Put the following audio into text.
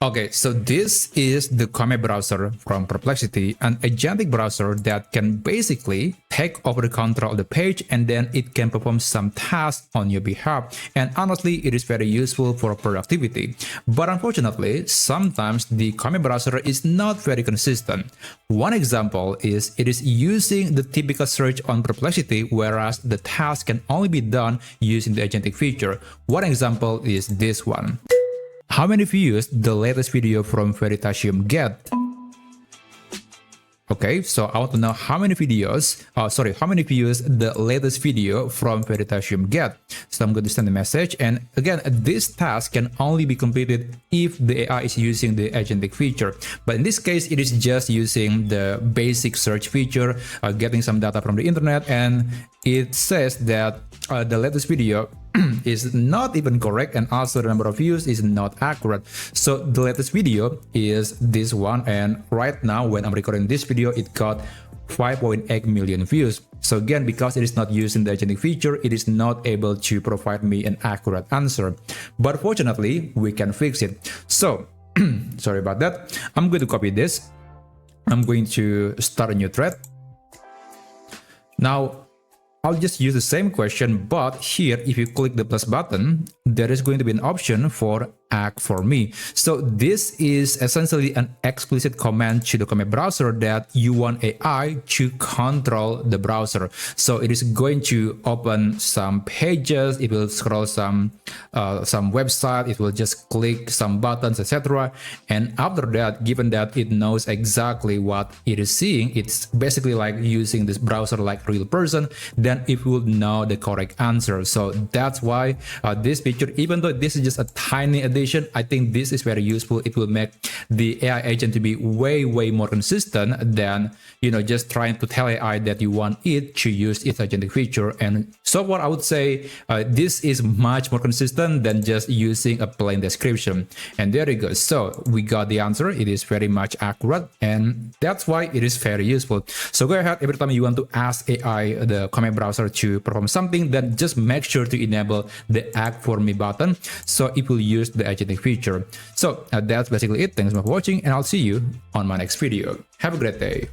Okay, so this is the Comet Browser from Perplexity, an agentic browser that can basically take over the control of the page and then it can perform some tasks on your behalf. And honestly, it is very useful for productivity. But unfortunately, sometimes the Comet Browser is not very consistent. One example is it is using the typical search on Perplexity, whereas the task can only be done using the agentic feature. One example is this one. How many views the latest video from Veritasium get? Okay, so I want to know how many views the latest video from Veritasium get. So I'm going to send a message, and again, this task can only be completed if the AI is using the agentic feature. But in this case, it is just using the basic search feature, getting some data from the internet, and it says that the latest video is not even correct, and also the number of views is not accurate. So the latest video is this one, and right now when I'm recording this video, it got 5.8 million views. So again, because it is not using the agentic feature, it is not able to provide me an accurate answer. But fortunately, we can fix it. So sorry about that. I'm going to copy this. I'm going to start a new thread. Now I'll just use the same question, but here, if you click the plus button, there is going to be an option for act for me. So this is essentially an explicit command to the Comet browser that you want AI to control the browser. So it is going to open some pages, it will scroll some website, it will just click some buttons, etc. And after that, given that it knows exactly what it is seeing, it's basically like using this browser like a real person, then it will know the correct answer. So that's why this picture, even though this is just a tiny addition, I think this is very useful. It will make the AI agent to be way more consistent than, just trying to tell AI that you want it to use its agentic feature. And so far, I would say this is much more consistent than just using a plain description. And there you go. So we got the answer. It is very much accurate, and that's why it is very useful. So go ahead, every time you want to ask AI, the Comet browser, to perform something, then just make sure to enable the act for me button, so it will use the agentic feature. So that's basically it. Thanks for watching, and I'll see you on my next video. Have a great day.